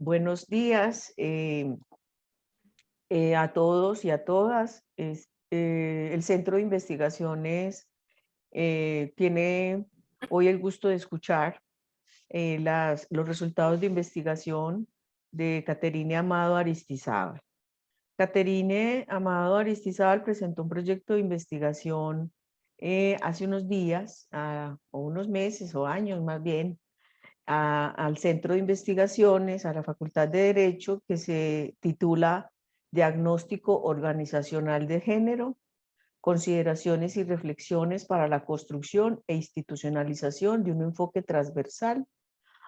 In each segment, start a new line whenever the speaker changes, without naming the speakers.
Buenos días a todos y a todas. El Centro de Investigaciones tiene hoy el gusto de escuchar los resultados de investigación de Caterine Amado Aristizábal. Caterine Amado Aristizábal presentó un proyecto de investigación hace unos días, o unos meses o años más bien, al Centro de Investigaciones, a la Facultad de Derecho, que se titula Diagnóstico Organizacional de Género, consideraciones y reflexiones para la construcción e institucionalización de un enfoque transversal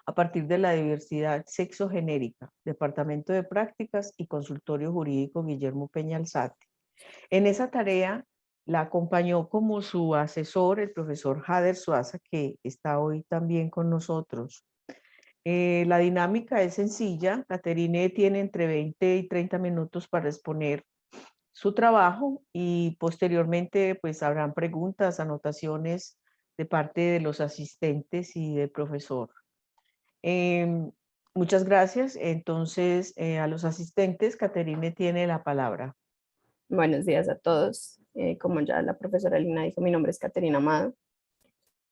a partir de la diversidad sexogenérica, Departamento de Prácticas y Consultorio Jurídico Guillermo Peña Alzate. En esa tarea la acompañó como su asesor el profesor Jader Suaza, que está hoy también con nosotros. La dinámica es sencilla. Caterine tiene entre 20 y 30 minutos para exponer su trabajo y posteriormente pues habrán preguntas, anotaciones de parte de los asistentes y del profesor. Muchas gracias. Entonces, a los asistentes, Caterine tiene la palabra.
Buenos días a todos. Como ya la profesora Lina dijo, mi nombre es Caterina Amado.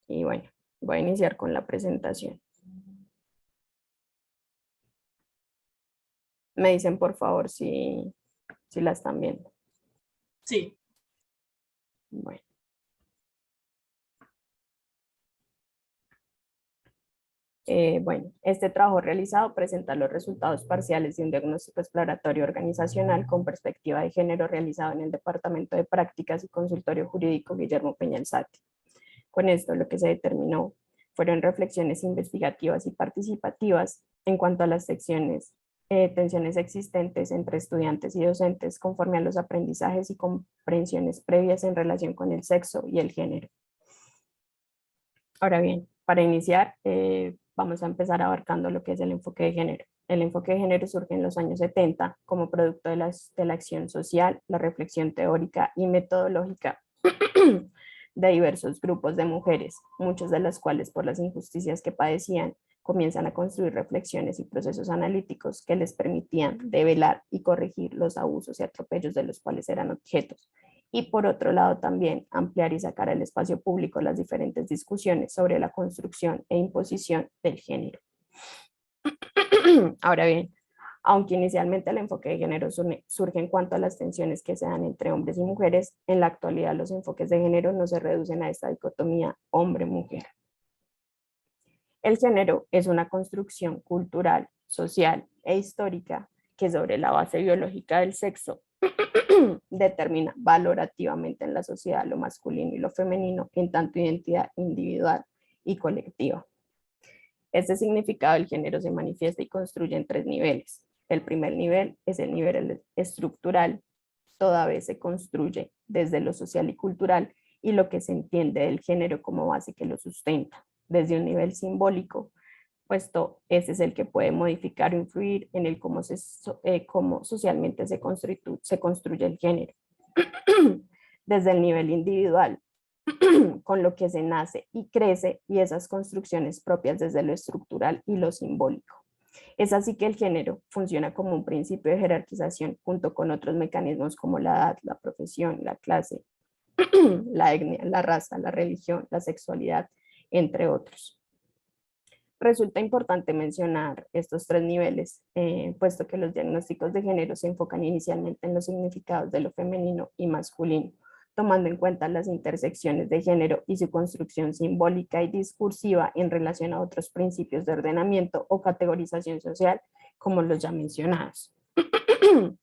Y bueno, voy a iniciar con la presentación. Me dicen por favor si la están viendo.
Sí.
Bueno. Este trabajo realizado presenta los resultados parciales de un diagnóstico exploratorio organizacional con perspectiva de género realizado en el Departamento de Prácticas y Consultorio Jurídico Guillermo Peña Alzate. Con esto lo que se determinó fueron reflexiones investigativas y participativas en cuanto a las tensiones existentes entre estudiantes y docentes conforme a los aprendizajes y comprensiones previas en relación con el sexo y el género. Ahora bien, para iniciar, vamos a empezar abarcando lo que es el enfoque de género. El enfoque de género surge en los años 70 como producto de la acción social, la reflexión teórica y metodológica de diversos grupos de mujeres, muchas de las cuales por las injusticias que padecían, comienzan a construir reflexiones y procesos analíticos que les permitían develar y corregir los abusos y atropellos de los cuales eran objetos. Y por otro lado también ampliar y sacar al espacio público las diferentes discusiones sobre la construcción e imposición del género. Ahora bien, aunque inicialmente el enfoque de género surge en cuanto a las tensiones que se dan entre hombres y mujeres, en la actualidad los enfoques de género no se reducen a esta dicotomía hombre-mujer. El género es una construcción cultural, social e histórica que sobre la base biológica del sexo determina valorativamente en la sociedad lo masculino y lo femenino en tanto identidad individual y colectiva. Este significado del género se manifiesta y construye en 3 niveles. El primer nivel es el nivel estructural, toda vez se construye desde lo social y cultural y lo que se entiende del género como base que lo sustenta. Desde un nivel simbólico, puesto ese es el que puede modificar o influir en el cómo socialmente se construye el género. Desde el nivel individual, con lo que se nace y crece y esas construcciones propias desde lo estructural y lo simbólico. Es así que el género funciona como un principio de jerarquización junto con otros mecanismos como la edad, la profesión, la clase, la etnia, la raza, la religión, la sexualidad, entre otros. Resulta importante mencionar estos 3 niveles, puesto que los diagnósticos de género se enfocan inicialmente en los significados de lo femenino y masculino, tomando en cuenta las intersecciones de género y su construcción simbólica y discursiva en relación a otros principios de ordenamiento o categorización social, como los ya mencionados.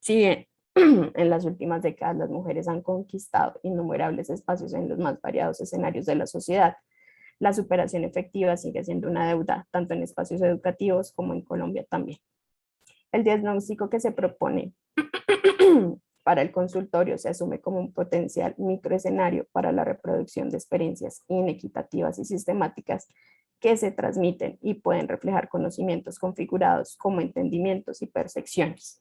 Si bien en las últimas décadas las mujeres han conquistado innumerables espacios en los más variados escenarios de la sociedad, la superación efectiva sigue siendo una deuda, tanto en espacios educativos como en Colombia también. El diagnóstico que se propone para el consultorio se asume como un potencial microescenario para la reproducción de experiencias inequitativas y sistemáticas que se transmiten y pueden reflejar conocimientos configurados como entendimientos y percepciones,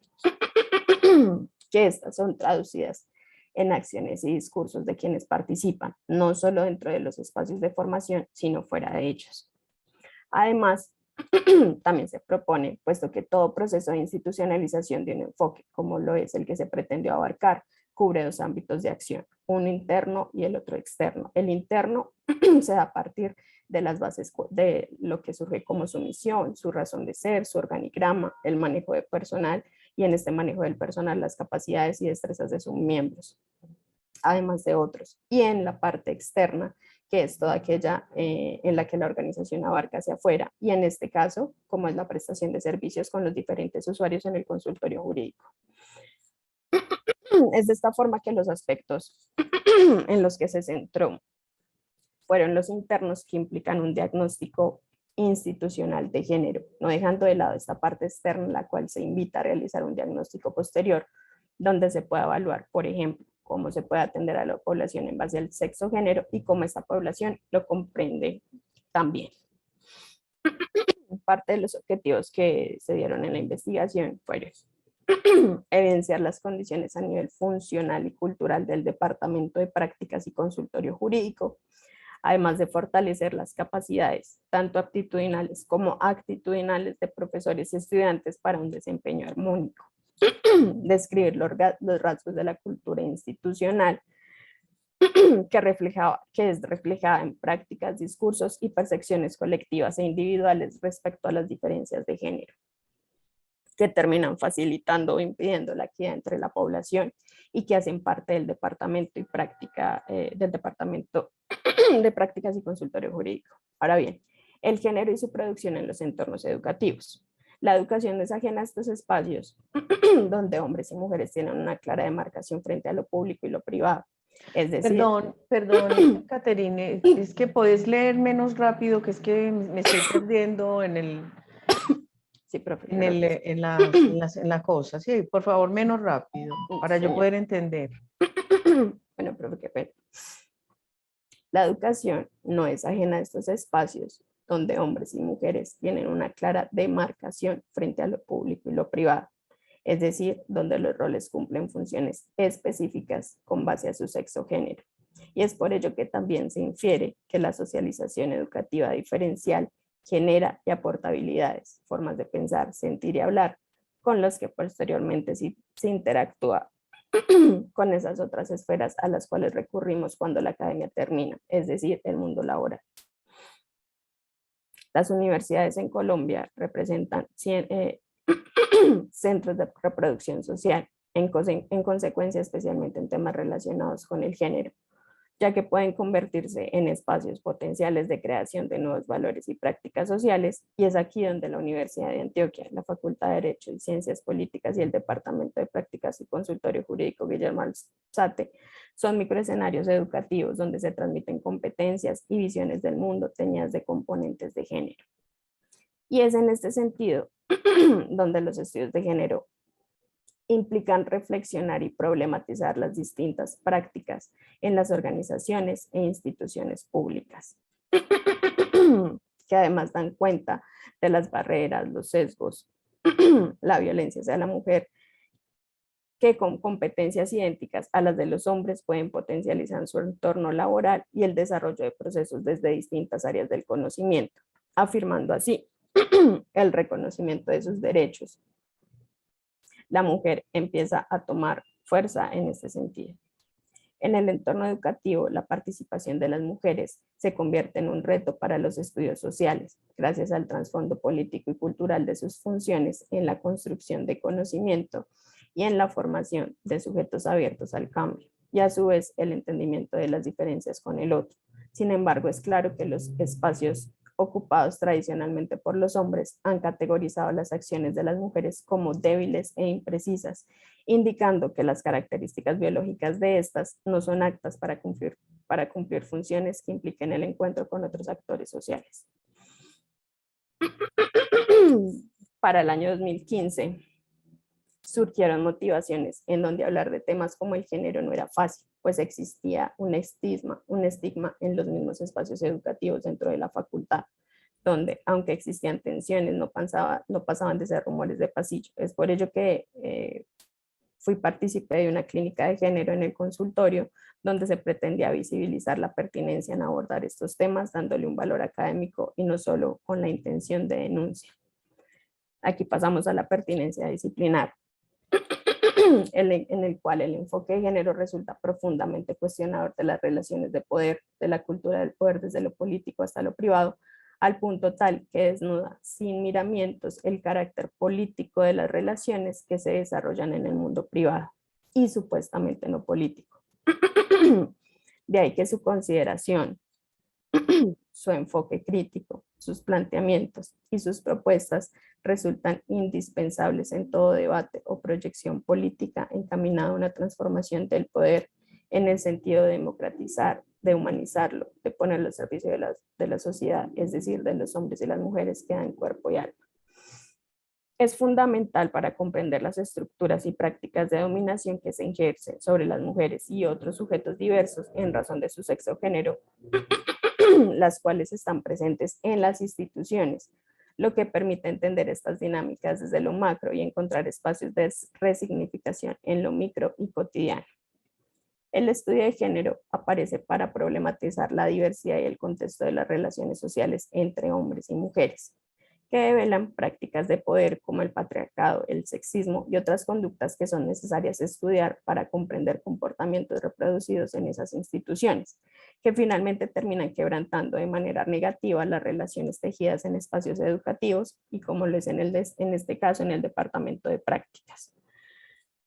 que estas son traducidas en acciones y discursos de quienes participan, no solo dentro de los espacios de formación, sino fuera de ellos. Además, También se propone, puesto que todo proceso de institucionalización de un enfoque, como lo es el que se pretendió abarcar, cubre dos ámbitos de acción, uno interno y el otro externo. El interno se da a partir de las bases de lo que surge como su misión, su razón de ser, su organigrama, el manejo de personal y en este manejo del personal las capacidades y destrezas de sus miembros, además de otros. Y en la parte externa, que es toda aquella en la que la organización abarca hacia afuera, y en este caso, como es la prestación de servicios con los diferentes usuarios en el consultorio jurídico. Es de esta forma que los aspectos en los que se centró fueron los internos, que implican un diagnóstico institucional de género, no dejando de lado esta parte externa en la cual se invita a realizar un diagnóstico posterior, donde se puede evaluar, por ejemplo, cómo se puede atender a la población en base al sexo género y cómo esta población lo comprende también. Parte de los objetivos que se dieron en la investigación fueron evidenciar las condiciones a nivel funcional y cultural del Departamento de Prácticas y Consultorio Jurídico, además de fortalecer las capacidades, tanto aptitudinales como actitudinales de profesores y estudiantes para un desempeño armónico, describir los rasgos de la cultura institucional que es reflejada en prácticas, discursos y percepciones colectivas e individuales respecto a las diferencias de género, que terminan facilitando o impidiendo la equidad entre la población y que hacen parte del departamento del departamento de prácticas y consultorio jurídico. Ahora bien, el género y su producción en los entornos educativos. La educación no es ajena a estos espacios donde hombres y mujeres tienen una clara demarcación frente a lo público y lo privado. Es decir,
Perdón, Caterine, es que puedes leer menos rápido, que es que me estoy perdiendo
sí, profe,
en la cosa. Sí, por favor, menos rápido, para yo poder entender.
Bueno, profe, qué pena. La educación no es ajena a estos espacios donde hombres y mujeres tienen una clara demarcación frente a lo público y lo privado, es decir, donde los roles cumplen funciones específicas con base a su sexo género. Y es por ello que también se infiere que la socialización educativa diferencial genera y aporta habilidades, formas de pensar, sentir y hablar, con los que posteriormente se interactúa con esas otras esferas a las cuales recurrimos cuando la academia termina, es decir, el mundo laboral. Las universidades en Colombia representan centros de reproducción social, en consecuencia especialmente en temas relacionados con el género, ya que pueden convertirse en espacios potenciales de creación de nuevos valores y prácticas sociales, y es aquí donde la Universidad de Antioquia, la Facultad de Derecho y Ciencias Políticas y el Departamento de Prácticas y Consultorio Jurídico Guillermo Alzate son microescenarios educativos donde se transmiten competencias y visiones del mundo teñidas de componentes de género. Y es en este sentido donde los estudios de género implican reflexionar y problematizar las distintas prácticas en las organizaciones e instituciones públicas, que además dan cuenta de las barreras, los sesgos, la violencia hacia la mujer, que con competencias idénticas a las de los hombres pueden potencializar su entorno laboral y el desarrollo de procesos desde distintas áreas del conocimiento, afirmando así el reconocimiento de sus derechos. La mujer empieza a tomar fuerza en este sentido. En el entorno educativo, la participación de las mujeres se convierte en un reto para los estudios sociales, gracias al trasfondo político y cultural de sus funciones en la construcción de conocimiento y en la formación de sujetos abiertos al cambio, y a su vez el entendimiento de las diferencias con el otro. Sin embargo, es claro que los espacios ocupados tradicionalmente por los hombres han categorizado las acciones de las mujeres como débiles e imprecisas, indicando que las características biológicas de estas no son aptas para cumplir funciones que impliquen el encuentro con otros actores sociales. Para el año 2015 surgieron motivaciones en donde hablar de temas como el género no era fácil, pues existía un estigma en los mismos espacios educativos dentro de la facultad, donde, aunque existían tensiones, no pasaban de ser rumores de pasillo. Es por ello que fui partícipe de una clínica de género en el consultorio donde se pretendía visibilizar la pertinencia en abordar estos temas, dándole un valor académico y no solo con la intención de denuncia. Aquí pasamos a la pertinencia disciplinar, en el cual el enfoque de género resulta profundamente cuestionador de las relaciones de poder, de la cultura del poder desde lo político hasta lo privado, al punto tal que desnuda sin miramientos el carácter político de las relaciones que se desarrollan en el mundo privado y supuestamente no político. De ahí que su consideración, su enfoque crítico, sus planteamientos y sus propuestas resultan indispensables en todo debate o proyección política encaminada a una transformación del poder en el sentido de democratizar, de humanizarlo, de ponerlo al servicio de la sociedad, es decir, de los hombres y las mujeres que dan cuerpo y alma. Es fundamental para comprender las estructuras y prácticas de dominación que se ejercen sobre las mujeres y otros sujetos diversos en razón de su sexo o género, las cuales están presentes en las instituciones, lo que permite entender estas dinámicas desde lo macro y encontrar espacios de resignificación en lo micro y cotidiano. El estudio de género aparece para problematizar la diversidad y el contexto de las relaciones sociales entre hombres y mujeres, que develan prácticas de poder como el patriarcado, el sexismo y otras conductas que son necesarias estudiar para comprender comportamientos reproducidos en esas instituciones, que finalmente terminan quebrantando de manera negativa las relaciones tejidas en espacios educativos y como lo es en este caso en el departamento de prácticas.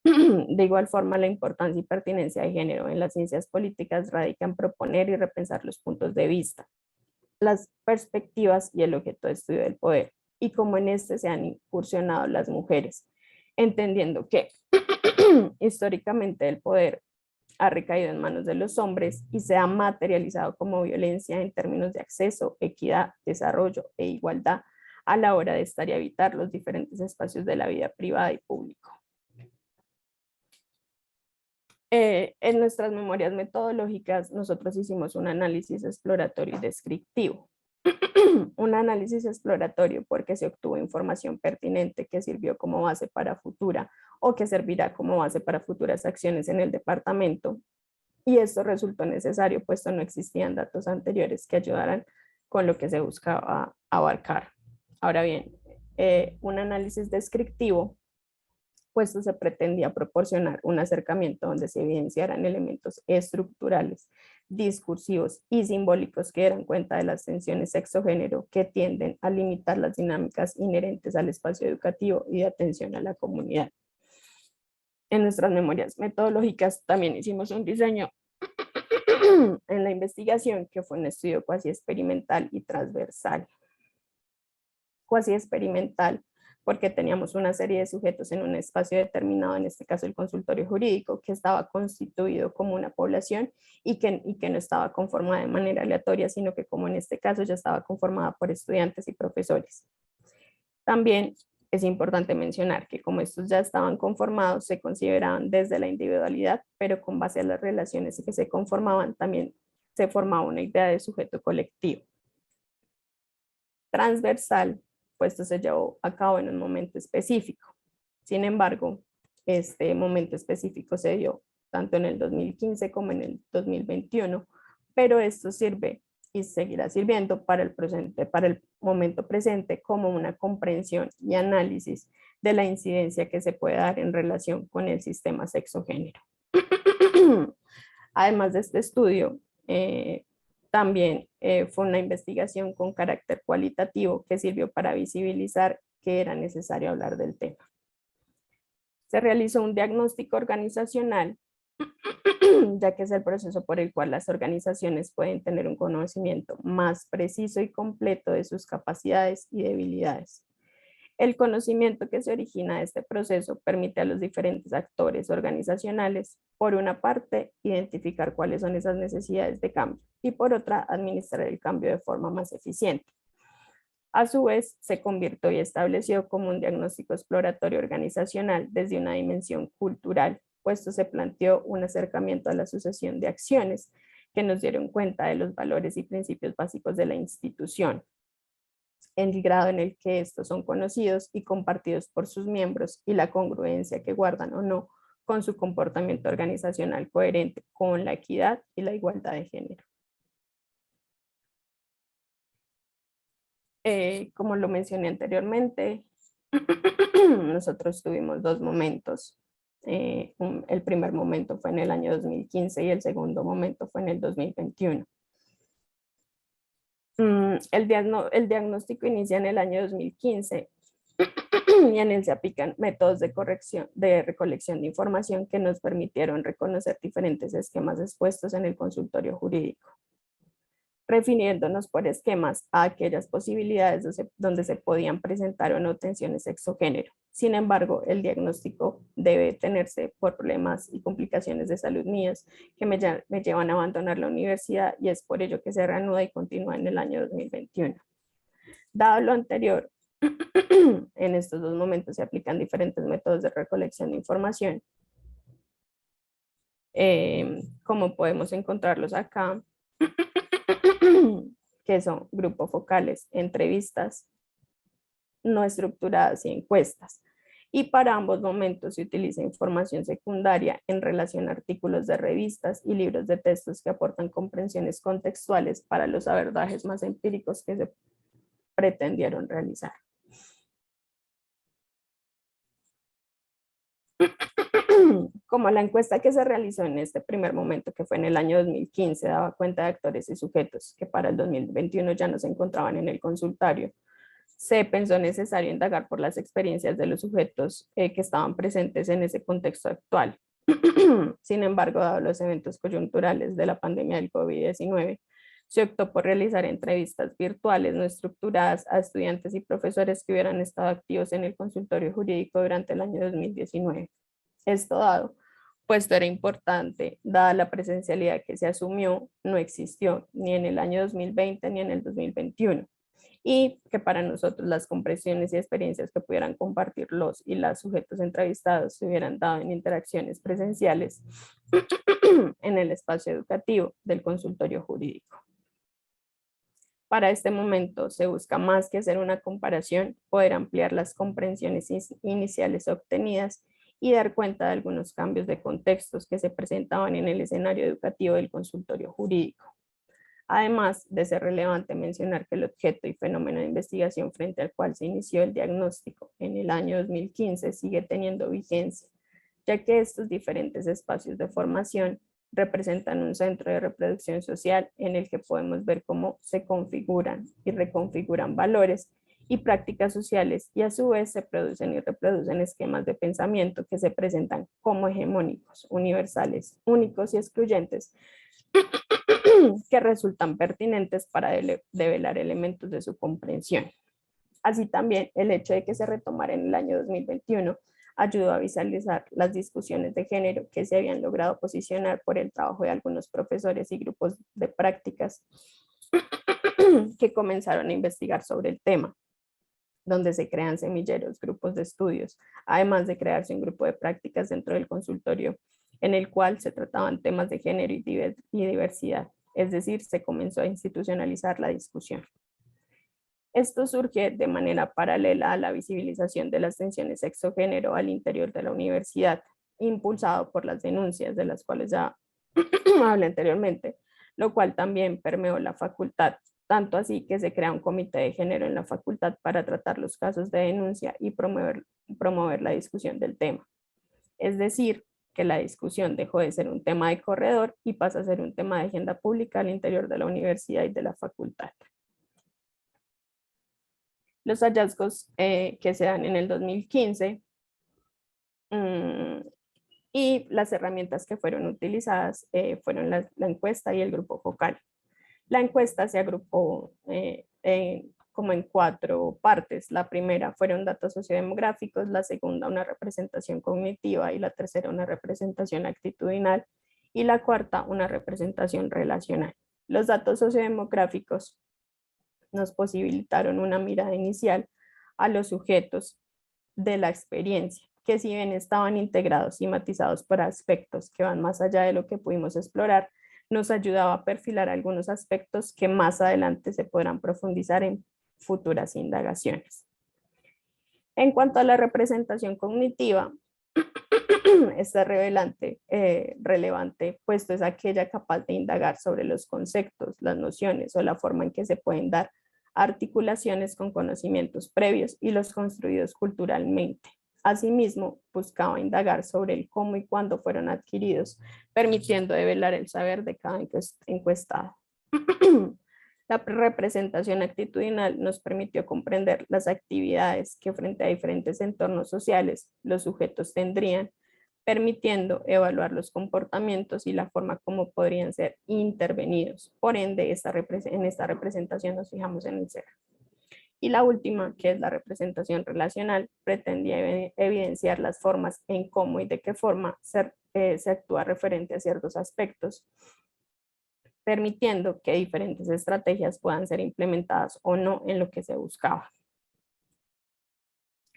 De igual forma, la importancia y pertinencia de género en las ciencias políticas radica en proponer y repensar los puntos de vista, las perspectivas y el objeto de estudio del poder, y cómo en este se han incursionado las mujeres, entendiendo que históricamente el poder ha recaído en manos de los hombres y se ha materializado como violencia en términos de acceso, equidad, desarrollo e igualdad a la hora de estar y habitar los diferentes espacios de la vida privada y público. En nuestras memorias metodológicas, nosotros hicimos un análisis exploratorio y descriptivo. Un análisis exploratorio porque se obtuvo información pertinente que sirvió como base para futura o que servirá como base para futuras acciones en el departamento. Y esto resultó necesario, puesto no existían datos anteriores que ayudaran con lo que se buscaba abarcar. Ahora bien, un análisis descriptivo, puesto se pretendía proporcionar un acercamiento donde se evidenciaran elementos estructurales, discursivos y simbólicos que dieran cuenta de las tensiones sexo-género que tienden a limitar las dinámicas inherentes al espacio educativo y de atención a la comunidad. En nuestras memorias metodológicas también hicimos un diseño en la investigación que fue un estudio cuasi experimental y transversal. Cuasi experimental porque teníamos una serie de sujetos en un espacio determinado, en este caso el consultorio jurídico, que estaba constituido como una población y que no estaba conformada de manera aleatoria, sino que como en este caso ya estaba conformada por estudiantes y profesores. También es importante mencionar que como estos ya estaban conformados, se consideraban desde la individualidad, pero con base a las relaciones que se conformaban, también se formaba una idea de sujeto colectivo. Transversal, pues esto se llevó a cabo en un momento específico. Sin embargo, este momento específico se dio tanto en el 2015 como en el 2021, pero esto sirve y seguirá sirviendo para el momento presente como una comprensión y análisis de la incidencia que se puede dar en relación con el sistema sexo-género. Además de este estudio, también fue una investigación con carácter cualitativo que sirvió para visibilizar que era necesario hablar del tema. Se realizó un diagnóstico organizacional, ya que es el proceso por el cual las organizaciones pueden tener un conocimiento más preciso y completo de sus capacidades y debilidades. El conocimiento que se origina de este proceso permite a los diferentes actores organizacionales, por una parte, identificar cuáles son esas necesidades de cambio y por otra, administrar el cambio de forma más eficiente. A su vez, se convirtió y estableció como un diagnóstico exploratorio organizacional desde una dimensión cultural, puesto se planteó un acercamiento a la sucesión de acciones que nos dieron cuenta de los valores y principios básicos de la institución, en el grado en el que estos son conocidos y compartidos por sus miembros y la congruencia que guardan o no con su comportamiento organizacional coherente con la equidad y la igualdad de género. Como lo mencioné anteriormente, nosotros tuvimos dos momentos. El primer momento fue en el año 2015 y el segundo momento fue en el 2021. El diagnóstico inicia en el año 2015 y en él se aplican métodos de recolección de información que nos permitieron reconocer diferentes esquemas expuestos en el consultorio jurídico, refiriéndonos por esquemas a aquellas posibilidades donde se podían presentar o no tensiones sexo-género. Sin embargo, el diagnóstico debe tenerse por problemas y complicaciones de salud mías que me llevan a abandonar la universidad, y es por ello que se reanuda y continúa en el año 2021. Dado lo anterior, en estos dos momentos se aplican diferentes métodos de recolección de información, como podemos encontrarlos acá, que son grupos focales, entrevistas no estructuradas y encuestas. Y para ambos momentos se utiliza información secundaria en relación a artículos de revistas y libros de textos que aportan comprensiones contextuales para los abordajes más empíricos que se pretendieron realizar. Como la encuesta que se realizó en este primer momento, que fue en el año 2015, daba cuenta de actores y sujetos que para el 2021 ya no se encontraban en el consultorio, se pensó necesario indagar por las experiencias de los sujetos que estaban presentes en ese contexto actual. Sin embargo, dado los eventos coyunturales de la pandemia del COVID-19, se optó por realizar entrevistas virtuales no estructuradas a estudiantes y profesores que hubieran estado activos en el consultorio jurídico durante el año 2019. Esto dado, puesto era importante, dada la presencialidad que se asumió, no existió ni en el año 2020 ni en el 2021. Y que para nosotros las comprensiones y experiencias que pudieran compartir los y las sujetos entrevistados se hubieran dado en interacciones presenciales en el espacio educativo del consultorio jurídico. Para este momento se busca, más que hacer una comparación, poder ampliar las comprensiones iniciales obtenidas y dar cuenta de algunos cambios de contextos que se presentaban en el escenario educativo del consultorio jurídico. Además de ser relevante mencionar que el objeto y fenómeno de investigación frente al cual se inició el diagnóstico en el año 2015 sigue teniendo vigencia, ya que estos diferentes espacios de formación representan un centro de reproducción social en el que podemos ver cómo se configuran y reconfiguran valores y prácticas sociales, y a su vez se producen y reproducen esquemas de pensamiento que se presentan como hegemónicos, universales, únicos y excluyentes, que resultan pertinentes para develar elementos de su comprensión. Así también el hecho de que se retomara en el año 2021 ayudó a visualizar las discusiones de género que se habían logrado posicionar por el trabajo de algunos profesores y grupos de prácticas que comenzaron a investigar sobre el tema, donde se crean semilleros, grupos de estudios, además de crearse un grupo de prácticas dentro del consultorio en el cual se trataban temas de género y diversidad. Es decir, se comenzó a institucionalizar la discusión. Esto surge de manera paralela a la visibilización de las tensiones sexo-género al interior de la universidad, impulsado por las denuncias de las cuales ya hablé anteriormente, lo cual también permeó la facultad, tanto así que se crea un comité de género en la facultad para tratar los casos de denuncia y promover la discusión del tema. Es decir, que la discusión dejó de ser un tema de corredor y pasa a ser un tema de agenda pública al interior de la universidad y de la facultad. Los hallazgos que se dan en el 2015 y las herramientas que fueron utilizadas fueron la encuesta y el grupo focal. La encuesta se agrupó como en 4 partes. La primera fueron datos sociodemográficos, la segunda una representación cognitiva y la tercera una representación actitudinal y la cuarta una representación relacional. Los datos sociodemográficos nos posibilitaron una mirada inicial a los sujetos de la experiencia, que si bien estaban integrados y matizados por aspectos que van más allá de lo que pudimos explorar, nos ayudaba a perfilar algunos aspectos que más adelante se podrán profundizar en futuras indagaciones. En cuanto a la representación cognitiva, Esta relevante, puesto es aquella capaz de indagar sobre los conceptos, las nociones o la forma en que se pueden dar articulaciones con conocimientos previos y los construidos culturalmente. Asimismo, buscaba indagar sobre el cómo y cuándo fueron adquiridos, permitiendo develar el saber de cada encuestado. La representación actitudinal nos permitió comprender las actividades que frente a diferentes entornos sociales los sujetos tendrían, permitiendo evaluar los comportamientos y la forma como podrían ser intervenidos. Por ende, en esta representación nos fijamos en el ser. Y la última, que es la representación relacional, pretendía evidenciar las formas en cómo y de qué forma se actúa referente a ciertos aspectos, permitiendo que diferentes estrategias puedan ser implementadas o no en lo que se buscaba.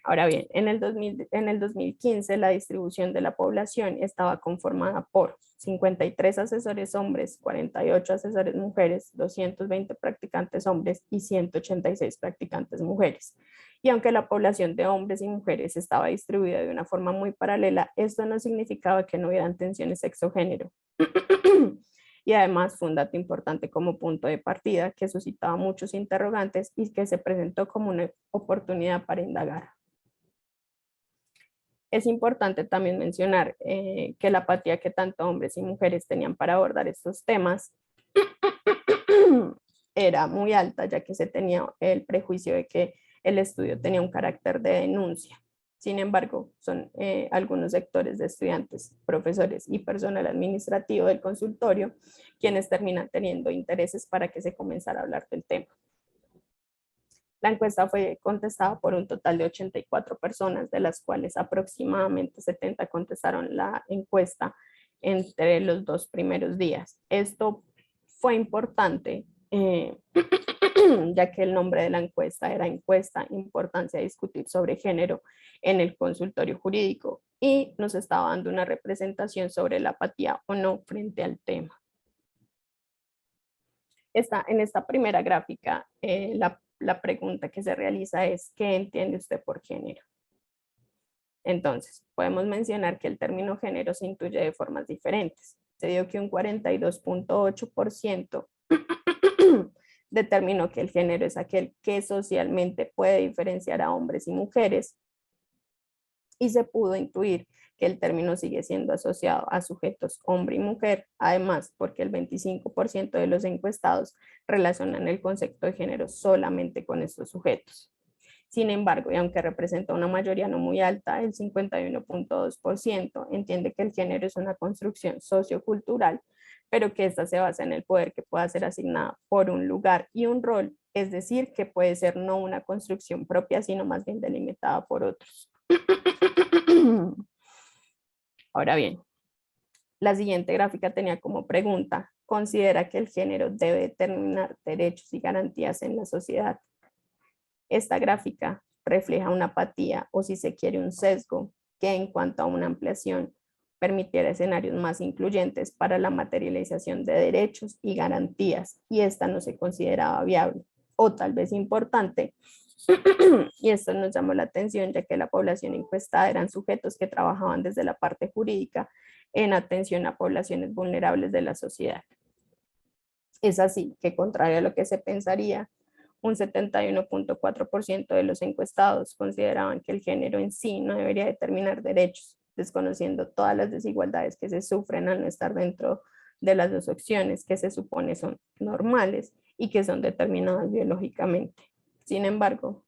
Ahora bien, en el 2015 la distribución de la población estaba conformada por 53 asesores hombres, 48 asesores mujeres, 220 practicantes hombres y 186 practicantes mujeres. Y aunque la población de hombres y mujeres estaba distribuida de una forma muy paralela, esto no significaba que no hubieran tensiones sexo-género. Y además fue un dato importante como punto de partida que suscitaba muchos interrogantes y que se presentó como una oportunidad para indagar. Es importante también mencionar que la apatía que tanto hombres y mujeres tenían para abordar estos temas era muy alta, ya que se tenía el prejuicio de que el estudio tenía un carácter de denuncia. Sin embargo, son algunos sectores de estudiantes, profesores y personal administrativo del consultorio quienes terminan teniendo intereses para que se comenzara a hablar del tema. La encuesta fue contestada por un total de 84 personas, de las cuales aproximadamente 70 contestaron la encuesta entre los 2 primeros días. Esto fue importante, ya que el nombre de la encuesta era Encuesta Importancia de Discutir sobre Género en el Consultorio Jurídico, y nos estaba dando una representación sobre la apatía o no frente al tema. En esta primera gráfica, la pregunta que se realiza es, ¿qué entiende usted por género? Entonces, podemos mencionar que el término género se intuye de formas diferentes. Se dio que un 42.8% determinó que el género es aquel que socialmente puede diferenciar a hombres y mujeres, y se pudo intuir que el término sigue siendo asociado a sujetos hombre y mujer, además porque el 25% de los encuestados relacionan el concepto de género solamente con estos sujetos. Sin embargo, y aunque representa una mayoría no muy alta, el 51.2% entiende que el género es una construcción sociocultural, pero que ésta se basa en el poder que pueda ser asignada por un lugar y un rol, es decir, que puede ser no una construcción propia, sino más bien delimitada por otros. Ahora bien, la siguiente gráfica tenía como pregunta, ¿considera que el género debe determinar derechos y garantías en la sociedad? Esta gráfica refleja una apatía, o si se quiere un sesgo, que en cuanto a una ampliación permitiera escenarios más incluyentes para la materialización de derechos y garantías, y esta no se consideraba viable o tal vez importante. Y esto nos llamó la atención, ya que la población encuestada eran sujetos que trabajaban desde la parte jurídica en atención a poblaciones vulnerables de la sociedad. Es así que, contrario a lo que se pensaría, un 71.4% de los encuestados consideraban que el género en sí no debería determinar derechos, desconociendo todas las desigualdades que se sufren al no estar dentro de las dos opciones que se supone son normales y que son determinadas biológicamente. Sin embargo,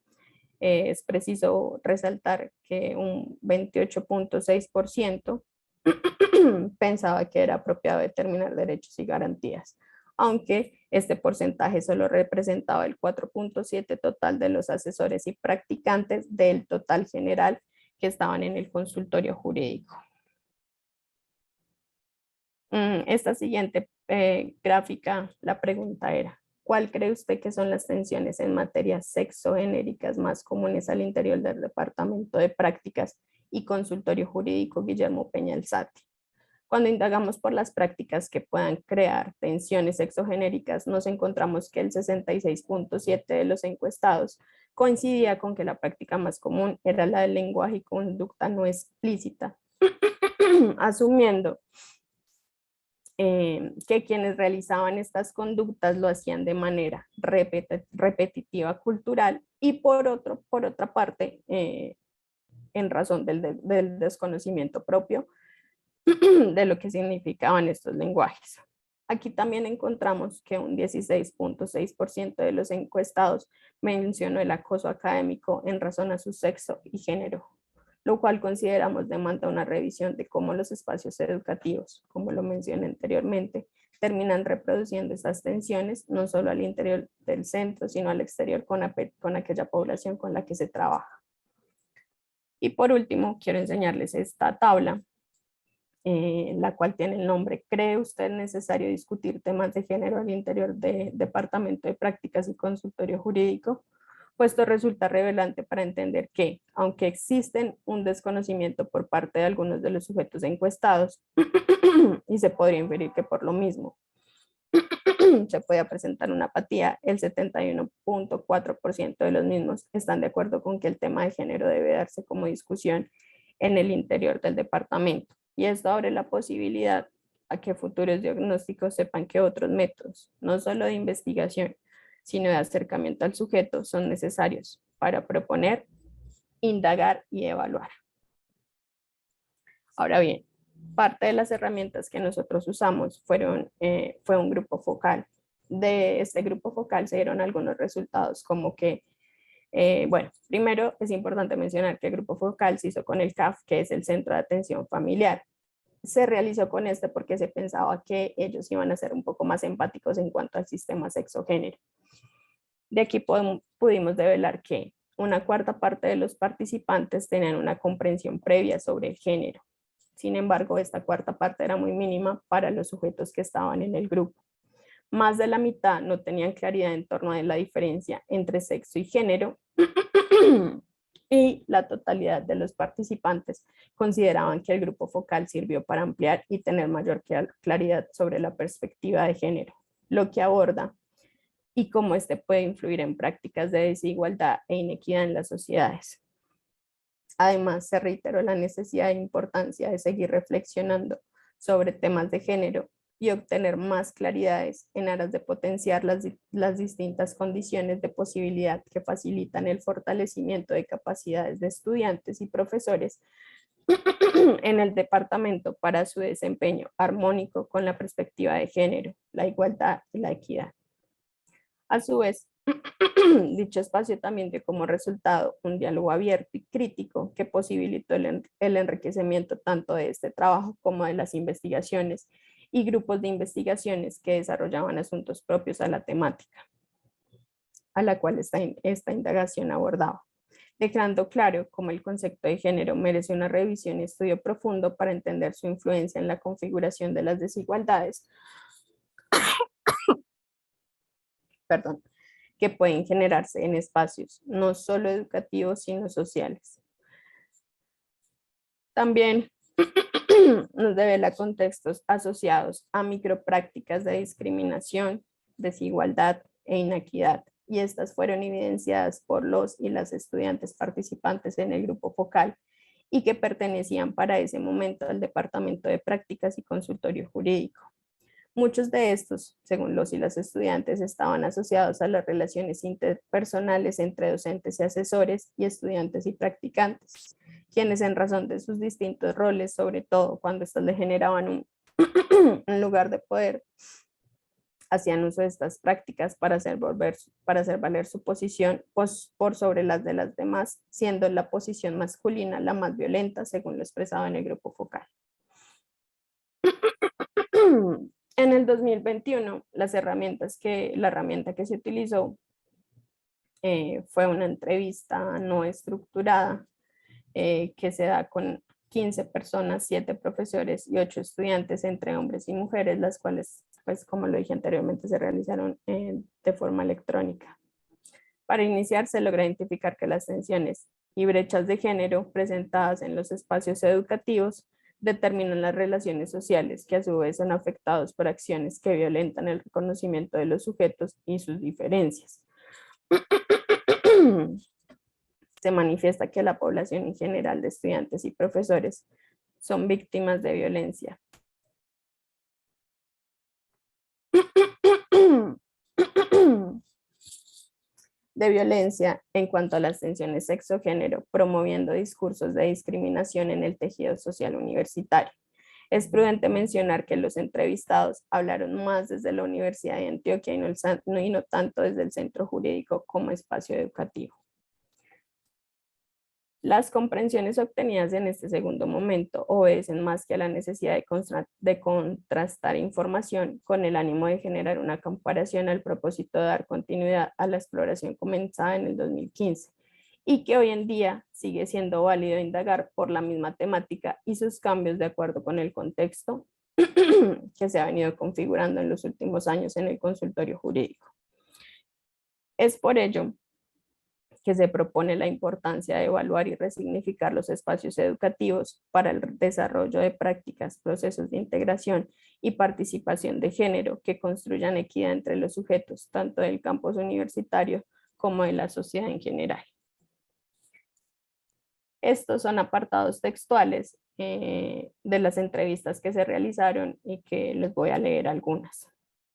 es preciso resaltar que un 28.6% pensaba que era apropiado determinar derechos y garantías, aunque este porcentaje solo representaba el 4.7% total de los asesores y practicantes del total general que estaban en el consultorio jurídico. Esta siguiente gráfica, la pregunta era, ¿cuál cree usted que son las tensiones en materia sexogenéricas más comunes al interior del Departamento de Prácticas y Consultorio Jurídico Guillermo Peña Alzate? Cuando indagamos por las prácticas que puedan crear tensiones sexogenéricas, nos encontramos que el 66.7% de los encuestados coincidía con que la práctica más común era la del lenguaje y conducta no explícita, asumiendo que quienes realizaban estas conductas lo hacían de manera repetitiva cultural y por otra parte, en razón del desconocimiento propio de lo que significaban estos lenguajes. Aquí también encontramos que un 16.6% de los encuestados mencionó el acoso académico en razón a su sexo y género, lo cual consideramos demanda una revisión de cómo los espacios educativos, como lo mencioné anteriormente, terminan reproduciendo estas tensiones no solo al interior del centro, sino al exterior con aquella población con la que se trabaja. Y por último, quiero enseñarles esta tabla, la cual tiene el nombre ¿Cree usted necesario discutir temas de género al interior del Departamento de Prácticas y Consultorio Jurídico? Pues esto resulta revelante para entender que, aunque existen un desconocimiento por parte de algunos de los sujetos encuestados, y se podría inferir que por lo mismo se puede presentar una apatía, el 71.4% de los mismos están de acuerdo con que el tema de género debe darse como discusión en el interior del departamento. Y esto abre la posibilidad a que futuros diagnósticos sepan que otros métodos, no solo de investigación, sino de acercamiento al sujeto, son necesarios para proponer, indagar y evaluar. Ahora bien, parte de las herramientas que nosotros usamos fue un grupo focal. De este grupo focal se dieron algunos resultados, como que, bueno, primero es importante mencionar que el grupo focal se hizo con el CAF, que es el Centro de Atención Familiar. Se realizó con este porque se pensaba que ellos iban a ser un poco más empáticos en cuanto al sistema sexo-género. De aquí pudimos develar que una cuarta parte de los participantes tenían una comprensión previa sobre el género. Sin embargo, esta cuarta parte era muy mínima para los sujetos que estaban en el grupo. Más de la mitad no tenían claridad en torno a la diferencia entre sexo y género y la totalidad de los participantes consideraban que el grupo focal sirvió para ampliar y tener mayor claridad sobre la perspectiva de género, lo que aborda y cómo este puede influir en prácticas de desigualdad e inequidad en las sociedades. Además, se reiteró la necesidad e importancia de seguir reflexionando sobre temas de género y obtener más claridades en aras de potenciar las distintas condiciones de posibilidad que facilitan el fortalecimiento de capacidades de estudiantes y profesores en el departamento para su desempeño armónico con la perspectiva de género, la igualdad y la equidad. A su vez, dicho espacio también dio como resultado un diálogo abierto y crítico que posibilitó el enriquecimiento tanto de este trabajo como de las investigaciones y grupos de investigaciones que desarrollaban asuntos propios a la temática a la cual esta indagación abordaba, dejando claro cómo el concepto de género merece una revisión y estudio profundo para entender su influencia en la configuración de las desigualdades que pueden generarse en espacios no solo educativos, sino sociales. También nos devela contextos asociados a microprácticas de discriminación, desigualdad e inequidad, y estas fueron evidenciadas por los y las estudiantes participantes en el grupo focal y que pertenecían para ese momento al Departamento de Prácticas y Consultorio Jurídico. Muchos de estos, según los y las estudiantes, estaban asociados a las relaciones interpersonales entre docentes y asesores y estudiantes y practicantes, quienes en razón de sus distintos roles, sobre todo cuando estos le generaban un lugar de poder, hacían uso de estas prácticas para hacer valer su posición por sobre las de las demás, siendo la posición masculina la más violenta, según lo expresaba en el grupo focal. En el 2021, la herramienta que se utilizó fue una entrevista no estructurada que se da con 15 personas, 7 profesores y 8 estudiantes entre hombres y mujeres, las cuales, pues como lo dije anteriormente, se realizaron de forma electrónica. Para iniciar, se logra identificar que las tensiones y brechas de género presentadas en los espacios educativos determinan las relaciones sociales, que a su vez son afectados por acciones que violentan el reconocimiento de los sujetos y sus diferencias. Se manifiesta que la población en general de estudiantes y profesores son víctimas de violencia. De violencia en cuanto a las tensiones sexo-género, promoviendo discursos de discriminación en el tejido social universitario. Es prudente mencionar que los entrevistados hablaron más desde la Universidad de Antioquia y no tanto desde el centro jurídico como espacio educativo. Las comprensiones obtenidas en este segundo momento obedecen más que a la necesidad de contrastar información con el ánimo de generar una comparación al propósito de dar continuidad a la exploración comenzada en el 2015 y que hoy en día sigue siendo válido indagar por la misma temática y sus cambios de acuerdo con el contexto que se ha venido configurando en los últimos años en el consultorio jurídico. Es por ello que se propone la importancia de evaluar y resignificar los espacios educativos para el desarrollo de prácticas, procesos de integración y participación de género que construyan equidad entre los sujetos, tanto del campus universitario como de la sociedad en general. Estos son apartados textuales de las entrevistas que se realizaron y que les voy a leer algunas.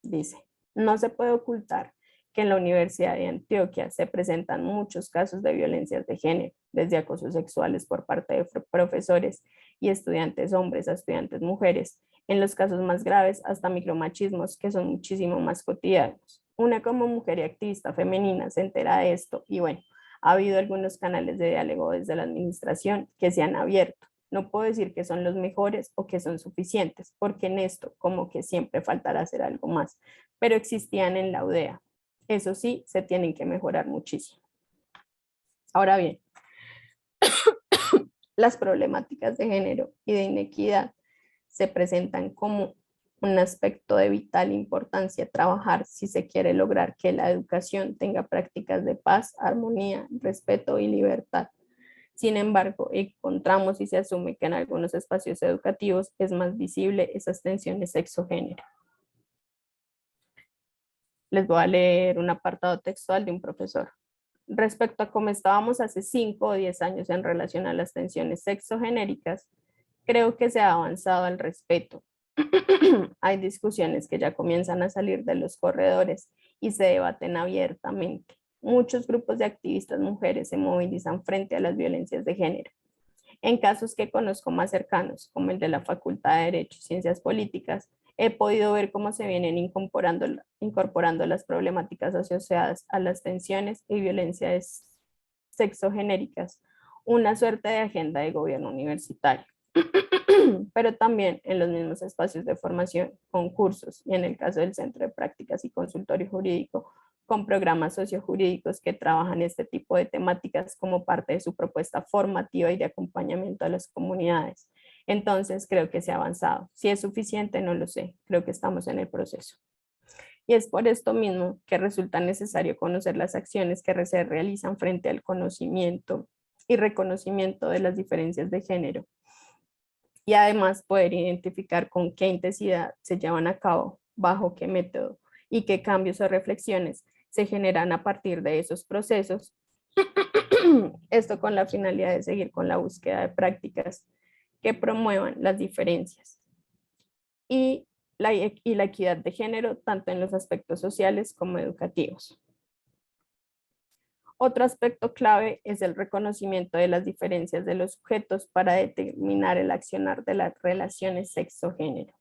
Dice, no se puede ocultar que en la Universidad de Antioquia se presentan muchos casos de violencias de género, desde acosos sexuales por parte de profesores y estudiantes hombres a estudiantes mujeres, en los casos más graves hasta micromachismos que son muchísimo más cotidianos. Una como mujer y activista femenina se entera de esto y bueno, ha habido algunos canales de diálogo desde la administración que se han abierto. No puedo decir que son los mejores o que son suficientes, porque en esto como que siempre faltará hacer algo más, pero existían en la UDEA. Eso sí, se tienen que mejorar muchísimo. Ahora bien, las problemáticas de género y de inequidad se presentan como un aspecto de vital importancia trabajar si se quiere lograr que la educación tenga prácticas de paz, armonía, respeto y libertad. Sin embargo, encontramos y se asume que en algunos espacios educativos es más visible esas tensiones sexo-género. Les voy a leer un apartado textual de un profesor. Respecto a cómo estábamos hace 5 o 10 años en relación a las tensiones sexogenéricas, creo que se ha avanzado al respeto. Hay discusiones que ya comienzan a salir de los corredores y se debaten abiertamente. Muchos grupos de activistas mujeres se movilizan frente a las violencias de género. En casos que conozco más cercanos, como el de la Facultad de Derecho y Ciencias Políticas, he podido ver cómo se vienen incorporando las problemáticas asociadas a las tensiones y violencias sexogenéricas, una suerte de agenda de gobierno universitario. Pero también en los mismos espacios de formación, concursos y en el caso del Centro de Prácticas y Consultorio Jurídico, con programas sociojurídicos que trabajan este tipo de temáticas como parte de su propuesta formativa y de acompañamiento a las comunidades. Entonces, creo que se ha avanzado. Si es suficiente, no lo sé. Creo que estamos en el proceso. Y es por esto mismo que resulta necesario conocer las acciones que se realizan frente al conocimiento y reconocimiento de las diferencias de género. Y además poder identificar con qué intensidad se llevan a cabo, bajo qué método y qué cambios o reflexiones se generan a partir de esos procesos. Esto con la finalidad de seguir con la búsqueda de prácticas que promuevan las diferencias y la equidad de género, tanto en los aspectos sociales como educativos. Otro aspecto clave es el reconocimiento de las diferencias de los sujetos para determinar el accionar de las relaciones sexo-género.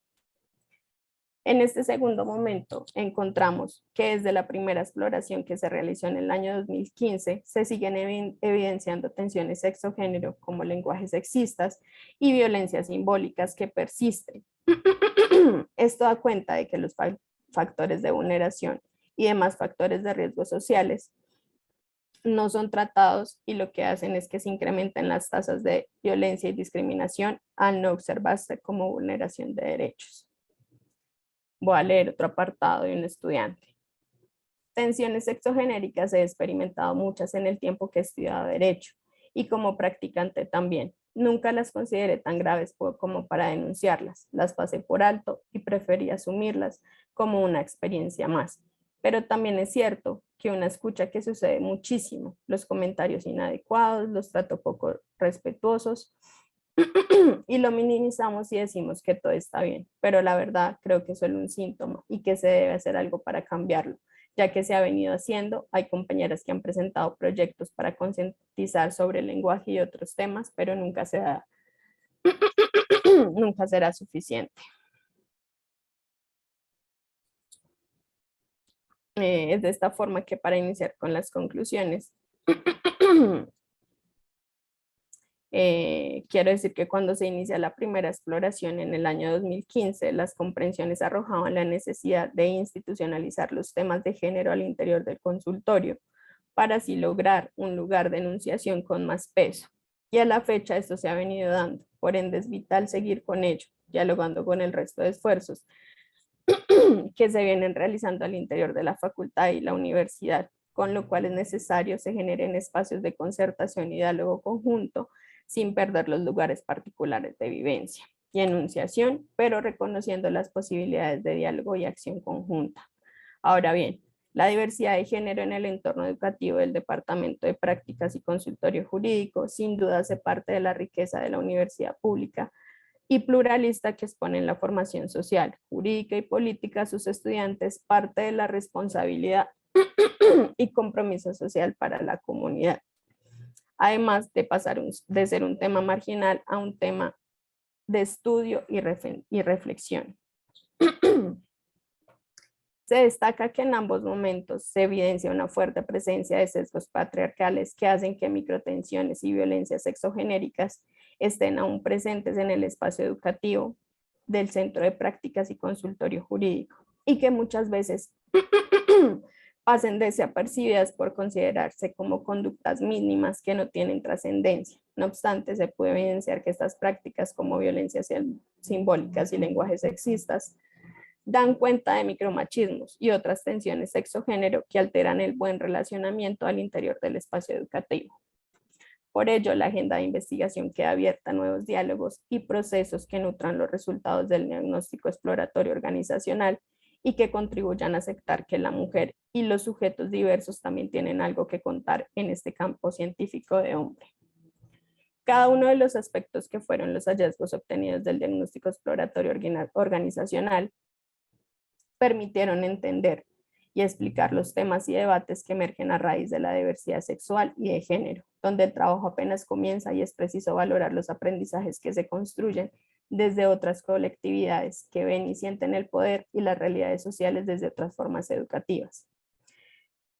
En este segundo momento encontramos que desde la primera exploración que se realizó en el año 2015 se siguen evidenciando tensiones sexo-género como lenguajes sexistas y violencias simbólicas que persisten. Esto da cuenta de que los factores de vulneración y demás factores de riesgo sociales no son tratados y lo que hacen es que se incrementen las tasas de violencia y discriminación al no observarse como vulneración de derechos. Voy a leer otro apartado de un estudiante. Tensiones sexogenéricas he experimentado muchas en el tiempo que he estudiado Derecho y como practicante también. Nunca las consideré tan graves como para denunciarlas. Las pasé por alto y preferí asumirlas como una experiencia más. Pero también es cierto que una escucha que sucede muchísimo, los comentarios inadecuados, los tratos poco respetuosos, y lo minimizamos y decimos que todo está bien, pero la verdad creo que es solo un síntoma y que se debe hacer algo para cambiarlo, ya que se ha venido haciendo. Hay compañeras que han presentado proyectos para concientizar sobre el lenguaje y otros temas, pero nunca nunca será suficiente. Es de esta forma que, para iniciar con las conclusiones, quiero decir que cuando se inicia la primera exploración en el año 2015, las comprensiones arrojaban la necesidad de institucionalizar los temas de género al interior del consultorio, para así lograr un lugar de enunciación con más peso. Y a la fecha esto se ha venido dando, por ende es vital seguir con ello, dialogando con el resto de esfuerzos que se vienen realizando al interior de la facultad y la universidad, con lo cual es necesario se generen espacios de concertación y diálogo conjunto, sin perder los lugares particulares de vivencia y enunciación, pero reconociendo las posibilidades de diálogo y acción conjunta. Ahora bien, la diversidad de género en el entorno educativo del Departamento de Prácticas y Consultorio Jurídico sin duda hace parte de la riqueza de la universidad pública y pluralista que expone en la formación social, jurídica y política a sus estudiantes, parte de la responsabilidad y compromiso social para la comunidad. Además de pasar de ser un tema marginal a un tema de estudio y reflexión. Se destaca que en ambos momentos se evidencia una fuerte presencia de sesgos patriarcales que hacen que microtensiones y violencias sexogenéricas estén aún presentes en el espacio educativo del Centro de Prácticas y Consultorio Jurídico y que muchas veces pasen desapercibidas por considerarse como conductas mínimas que no tienen trascendencia. No obstante, se puede evidenciar que estas prácticas como violencias simbólicas y lenguajes sexistas dan cuenta de micromachismos y otras tensiones sexo-género que alteran el buen relacionamiento al interior del espacio educativo. Por ello, la agenda de investigación queda abierta a nuevos diálogos y procesos que nutran los resultados del diagnóstico exploratorio organizacional y que contribuyan a aceptar que la mujer y los sujetos diversos también tienen algo que contar en este campo científico de hombre. Cada uno de los aspectos que fueron los hallazgos obtenidos del diagnóstico exploratorio organizacional permitieron entender y explicar los temas y debates que emergen a raíz de la diversidad sexual y de género, donde el trabajo apenas comienza y es preciso valorar los aprendizajes que se construyen desde otras colectividades que ven y sienten el poder y las realidades sociales desde otras formas educativas.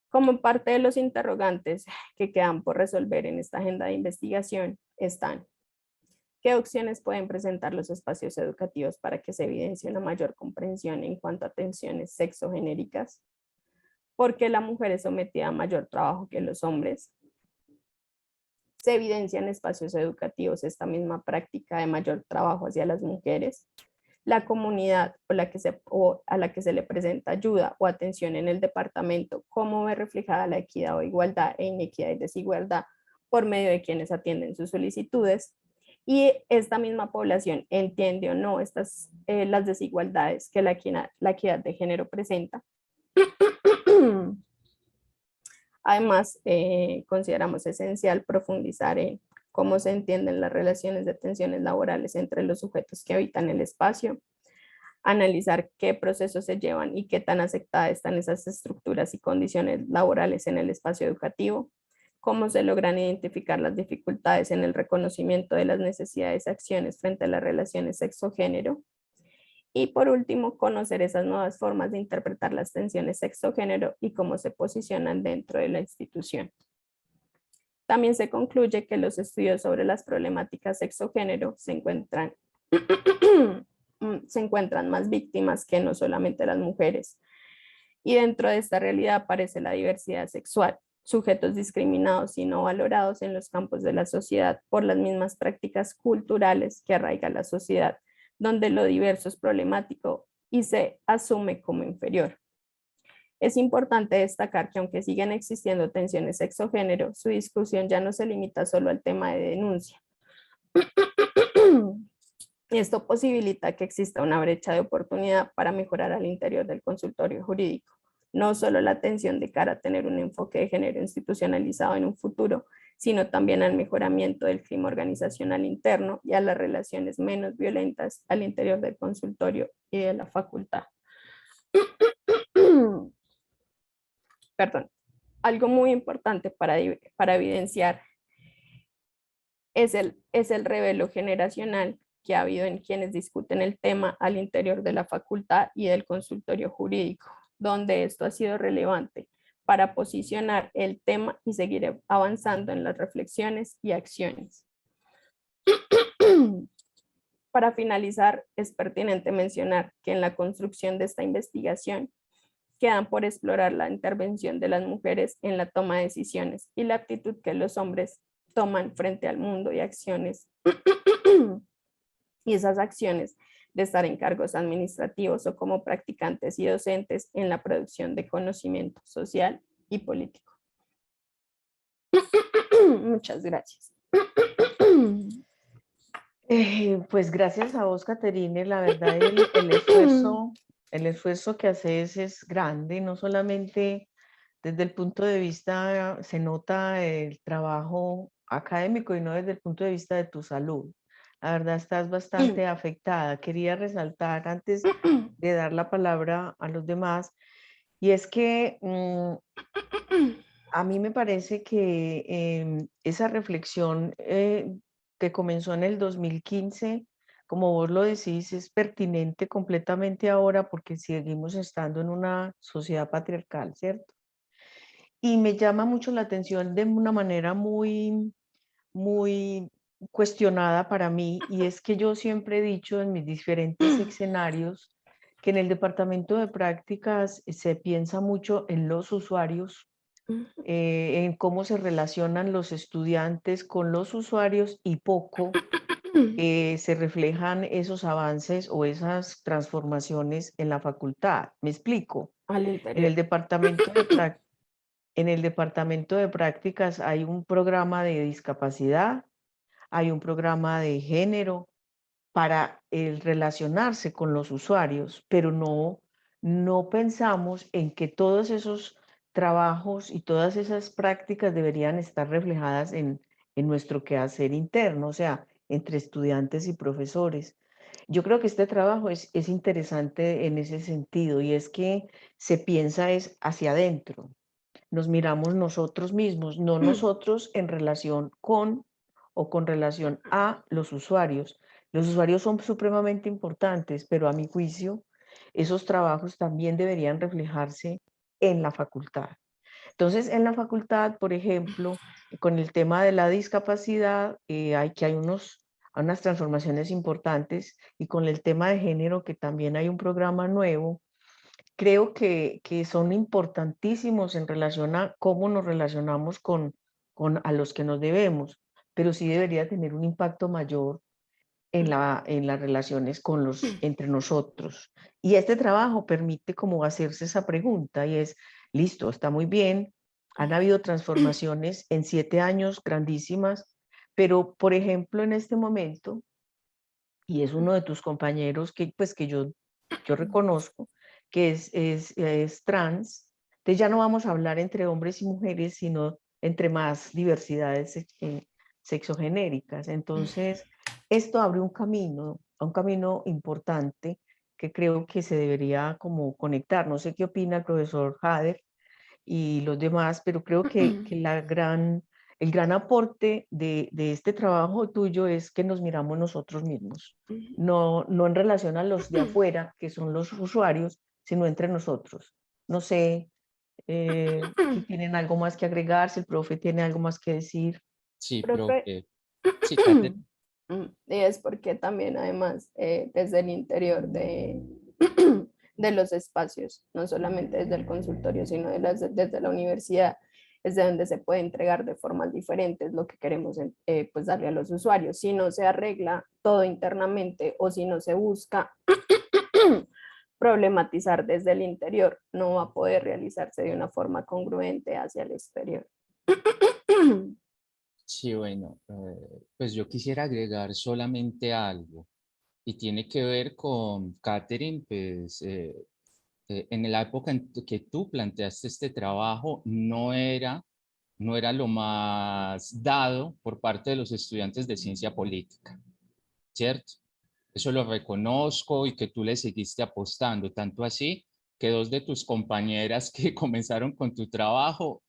Como parte de los interrogantes que quedan por resolver en esta agenda de investigación están: ¿qué opciones pueden presentar los espacios educativos para que se evidencie una mayor comprensión en cuanto a tensiones sexogenéricas? ¿Por qué la mujer es sometida a mayor trabajo que los hombres? ¿Se evidencia en espacios educativos esta misma práctica de mayor trabajo hacia las mujeres? La comunidad a la que se le presenta ayuda o atención en el departamento, ¿cómo ve reflejada la equidad o igualdad e inequidad y desigualdad por medio de quienes atienden sus solicitudes? Y esta misma población entiende o no las desigualdades que la equidad de género presenta. Además, consideramos esencial profundizar en cómo se entienden las relaciones de tensiones laborales entre los sujetos que habitan el espacio, analizar qué procesos se llevan y qué tan aceptadas están esas estructuras y condiciones laborales en el espacio educativo, cómo se logran identificar las dificultades en el reconocimiento de las necesidades y acciones frente a las relaciones sexo-género. Y por último, conocer esas nuevas formas de interpretar las tensiones sexo-género y cómo se posicionan dentro de la institución. También se concluye que los estudios sobre las problemáticas sexo-género se encuentran más víctimas que no solamente las mujeres. Y dentro de esta realidad aparece la diversidad sexual, sujetos discriminados y no valorados en los campos de la sociedad por las mismas prácticas culturales que arraiga la sociedad, donde lo diverso es problemático y se asume como inferior. Es importante destacar que aunque siguen existiendo tensiones sexo-género, su discusión ya no se limita solo al tema de denuncia. Esto posibilita que exista una brecha de oportunidad para mejorar al interior del consultorio jurídico. No solo la atención de cara a tener un enfoque de género institucionalizado en un futuro, sino también al mejoramiento del clima organizacional interno y a las relaciones menos violentas al interior del consultorio y de la facultad. Perdón. Algo muy importante para evidenciar es el revelo generacional que ha habido en quienes discuten el tema al interior de la facultad y del consultorio jurídico, donde esto ha sido relevante para posicionar el tema y seguir avanzando en las reflexiones y acciones. Para finalizar, es pertinente mencionar que en la construcción de esta investigación quedan por explorar la intervención de las mujeres en la toma de decisiones y la actitud que los hombres toman frente al mundo y acciones y esas acciones de estar en cargos administrativos o como practicantes y docentes en la producción de conocimiento social y político. Muchas gracias.
Pues gracias a vos, Caterine. La verdad, el esfuerzo que haces es grande, no solamente desde el punto de vista, se nota el trabajo académico, y no desde el punto de vista de tu salud. La verdad, estás bastante afectada. Quería resaltar antes de dar la palabra a los demás, y es que a mí me parece que esa reflexión que comenzó en el 2015, como vos lo decís, es pertinente completamente ahora porque seguimos estando en una sociedad patriarcal, ¿cierto? Y me llama mucho la atención de una manera muy cuestionada para mí, y es que yo siempre he dicho en mis diferentes escenarios que en el departamento de prácticas se piensa mucho en los usuarios, en cómo se relacionan los estudiantes con los usuarios, y poco se reflejan esos avances o esas transformaciones en la facultad. ¿Me explico?
Al
En el
interior.
departamento en el departamento de prácticas hay un programa de discapacidad, hay un programa de género para el relacionarse con los usuarios, pero no pensamos en que todos esos trabajos y todas esas prácticas deberían estar reflejadas en nuestro quehacer interno, o sea, entre estudiantes y profesores. Yo creo que este trabajo es interesante en ese sentido, y es que se piensa es hacia adentro. Nos miramos nosotros mismos, no nosotros en relación con o con relación a los usuarios. Los usuarios son supremamente importantes, pero a mi juicio, esos trabajos también deberían reflejarse en la facultad. Entonces, en la facultad, por ejemplo, con el tema de la discapacidad, hay unas transformaciones importantes, y con el tema de género, que también hay un programa nuevo. Creo que son importantísimos en relación a cómo nos relacionamos con a los que nos debemos, pero sí debería tener un impacto mayor en las relaciones entre nosotros. Y este trabajo permite como hacerse esa pregunta, y es, listo, está muy bien, han habido transformaciones en 7 años grandísimas, pero por ejemplo en este momento, y es uno de tus compañeros que, pues, que yo reconozco, que es trans, entonces ya no vamos a hablar entre hombres y mujeres, sino entre más diversidades sexogenéricas. Entonces, esto abre un camino importante que creo que se debería como conectar. No sé qué opina el profesor Hader y los demás, pero creo que el gran aporte de este trabajo tuyo es que nos miramos nosotros mismos, no en relación a los de afuera, que son los usuarios, sino entre nosotros. No sé si tienen algo más que agregar, si el profe tiene algo más que decir.
Sí,
Profe,
profe. Sí, Kate.
y es porque también además desde el interior de los espacios, no solamente desde el consultorio, sino desde la universidad, es de donde se puede entregar de formas diferentes lo que queremos pues darle a los usuarios. Si no se arregla todo internamente o si no se busca problematizar desde el interior, no va a poder realizarse de una forma congruente hacia el exterior.
Sí, bueno, pues yo quisiera agregar solamente algo, y tiene que ver con Catherine. Pues en la época en que tú planteaste este trabajo no era no era lo más dado por parte de los estudiantes de ciencia política, ¿cierto? Eso lo reconozco y que tú le seguiste apostando, tanto así que dos de tus compañeras que comenzaron con tu trabajo,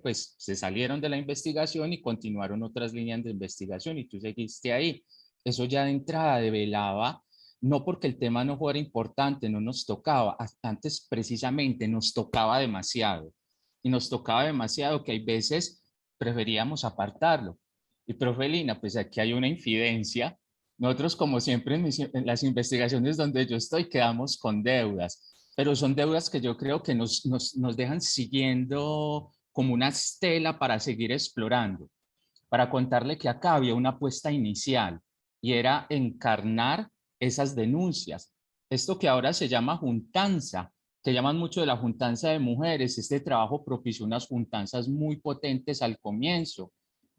pues se salieron de la investigación y continuaron otras líneas de investigación y tú seguiste ahí. Eso ya de entrada develaba, no porque el tema no fuera importante, no nos tocaba, antes precisamente nos tocaba demasiado y nos tocaba demasiado que hay veces preferíamos apartarlo. Y profe Lina, pues aquí hay una infidencia. Nosotros, como siempre, en las investigaciones donde yo estoy, quedamos con deudas, pero son deudas que yo creo que nos dejan siguiendo como una estela para seguir explorando, para contarle que acá había una apuesta inicial y era encarnar esas denuncias. Esto que ahora se llama juntanza, que llaman mucho de la juntanza de mujeres, este trabajo propició unas juntanzas muy potentes al comienzo,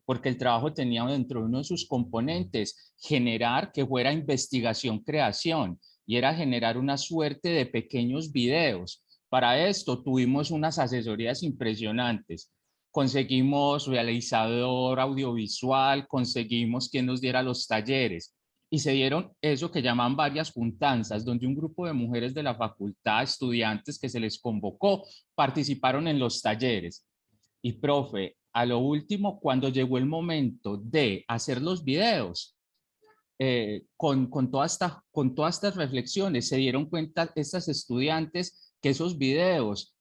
porque el trabajo tenía dentro de uno de sus componentes generar que fuera investigación-creación y era generar una suerte de pequeños videos. Para esto tuvimos unas asesorías impresionantes. Conseguimos realizador audiovisual, conseguimos quien nos diera los talleres y se dieron eso que llaman varias juntanzas, donde un grupo de mujeres de la facultad, estudiantes que se les convocó, participaron en los talleres. Y profe, a lo último, cuando llegó el momento de hacer los videos, con todas estas reflexiones, se dieron cuenta estas estudiantes que esos videos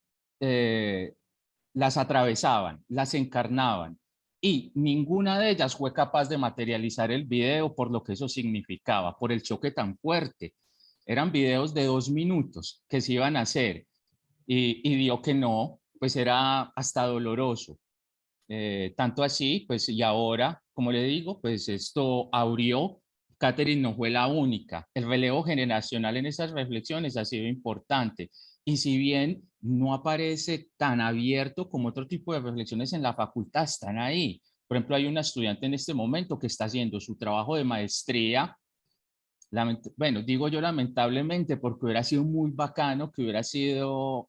las atravesaban, las encarnaban, y ninguna de ellas fue capaz de materializar el video por lo que eso significaba, por el choque tan fuerte. Eran videos de 2 minutos que se iban a hacer y dio que no, pues era hasta doloroso. Tanto así, pues y ahora, como le digo, pues esto abrió, Catherine no fue la única. El relevo generacional en esas reflexiones ha sido importante. Y si bien no aparece tan abierto como otro tipo de reflexiones en la facultad, están ahí. Por ejemplo, hay una estudiante en este momento que está haciendo su trabajo de maestría. Bueno, digo yo lamentablemente porque hubiera sido muy bacano que hubiera sido,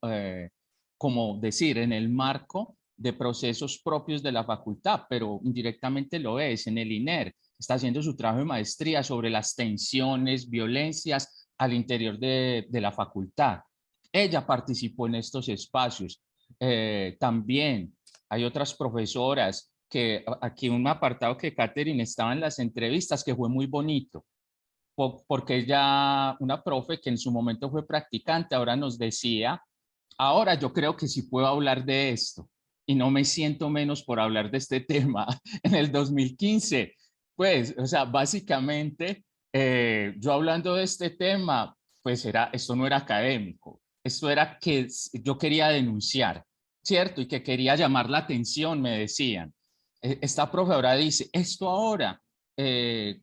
como decir, en el marco de procesos propios de la facultad, pero indirectamente lo es, en el INER. Está haciendo su trabajo de maestría sobre las tensiones, violencias al interior de la facultad. Ella participó en estos espacios. También hay otras profesoras que aquí un apartado que Catherine estaba en las entrevistas que fue muy bonito porque ella, una profe que en su momento fue practicante, ahora nos decía, ahora yo creo que sí puedo hablar de esto y no me siento menos por hablar de este tema. En el 2015, pues, o sea, básicamente, yo hablando de este tema, pues esto no era académico, esto era que yo quería denunciar, ¿cierto? Y que quería llamar la atención, me decían. Esta profe ahora dice, esto ahora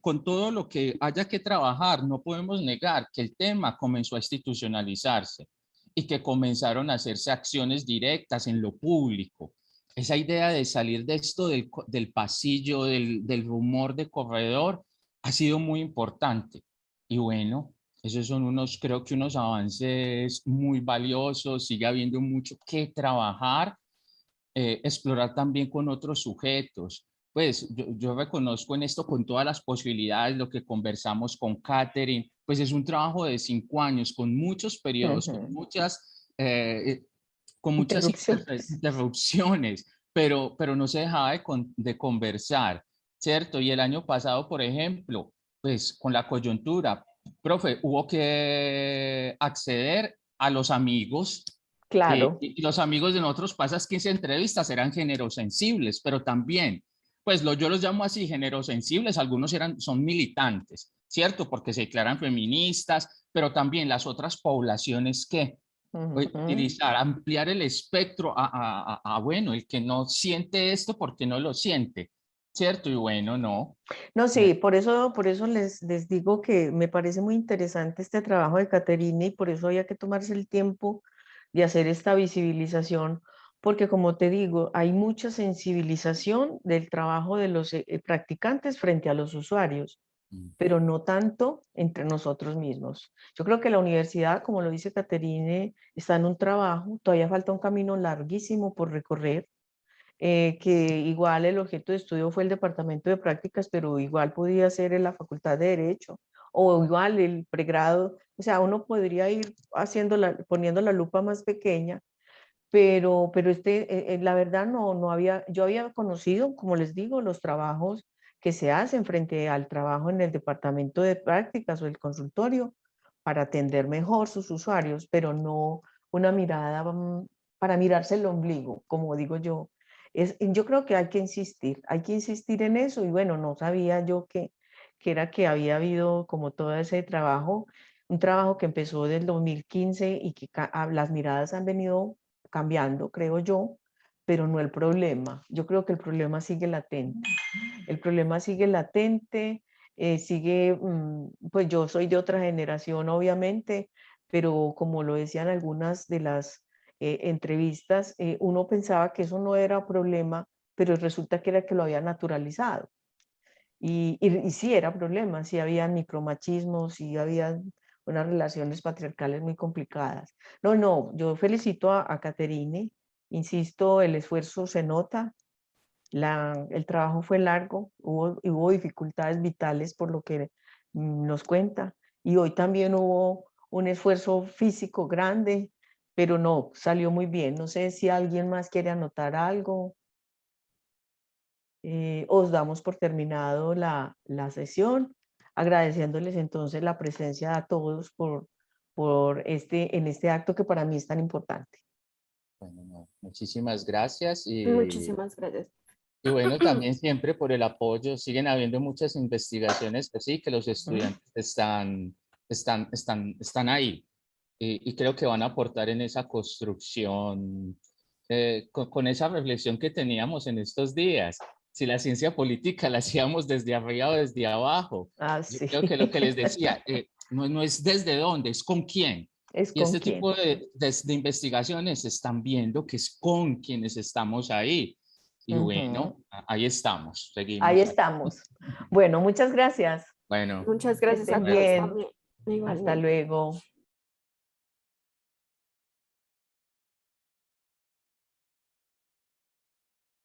con todo lo que haya que trabajar, no podemos negar que el tema comenzó a institucionalizarse y que comenzaron a hacerse acciones directas en lo público. Esa idea de salir de esto del pasillo, del rumor de corredor, ha sido muy importante. Y bueno, esos son creo que unos avances muy valiosos, sigue habiendo mucho que trabajar, explorar también con otros sujetos. Pues yo reconozco en esto con todas las posibilidades, lo que conversamos con Catherine, pues es un trabajo de 5 años, con muchos periodos, con muchas
Interrupciones.
interrupciones, pero no se dejaba de conversar, ¿cierto? Y el año pasado, por ejemplo, pues con la coyuntura, profe, hubo que acceder a los amigos
Claro.
y los amigos de nosotros pasas 15 entrevistas eran generosensibles, pero también, pues yo los llamo así, generosensibles, algunos son militantes, ¿cierto? Porque se declaran feministas, pero también las otras poblaciones que
Ujú.
utilizar, ampliar el espectro bueno, el que no siente esto, porque no lo siente, ¿cierto? Y bueno, no.
No, sí, por eso les digo que me parece muy interesante este trabajo de Caterina y por eso había que tomarse el tiempo de hacer esta visibilización, porque como te digo, hay mucha sensibilización del trabajo de los practicantes frente a los usuarios, pero no tanto entre nosotros mismos. Yo creo que la universidad, como lo dice Caterine, está en un trabajo, todavía falta un camino larguísimo por recorrer, que igual el objeto de estudio fue el departamento de prácticas, pero igual podía ser en la Facultad de Derecho, o igual el pregrado, o sea, uno podría ir poniendo la lupa más pequeña, pero la verdad no había, yo había conocido, como les digo, los trabajos que se hacen frente al trabajo en el departamento de prácticas o el consultorio para atender mejor sus usuarios, pero no una mirada para mirarse el ombligo, como digo yo. Yo creo que hay que insistir en eso y bueno, no sabía yo que era que había habido como todo ese trabajo, un trabajo que empezó del 2015 y que las miradas han venido cambiando, creo yo, pero no el problema. Yo creo que el problema sigue latente. El problema sigue latente, pues yo soy de otra generación, obviamente, pero como lo decían algunas de las entrevistas, uno pensaba que eso no era problema, pero resulta que era que lo había naturalizado. Y sí era problema, sí había micromachismos, sí había unas relaciones patriarcales muy complicadas. No, yo felicito a Caterine, insisto, el esfuerzo se nota, el trabajo fue largo, hubo dificultades vitales por lo que nos cuenta, y hoy también hubo un esfuerzo físico grande, pero no, salió muy bien. No sé si alguien más quiere anotar algo. Os damos por terminado la sesión, agradeciéndoles entonces la presencia a todos en este acto que para mí es tan importante.
Bueno, no, muchísimas gracias
Muchísimas gracias.
y bueno, también siempre por el apoyo. Siguen habiendo muchas investigaciones que sí, que los estudiantes están ahí y creo que van a aportar en esa construcción, con esa reflexión que teníamos en estos días. Si la ciencia política la hacíamos desde arriba o desde abajo.
Ah,
Yo
sí.
creo que lo que les decía, no es desde dónde, es con quién.
Es
Y
con
este
quién.
tipo de investigaciones están viendo que es con quienes estamos ahí. Y bueno, ahí estamos,
Ahí
seguimos.
estamos. Bueno, muchas gracias.
Bueno,
Muchas
Que
gracias a
estén
todos
bien.
también.
Hasta
Igualmente.
luego.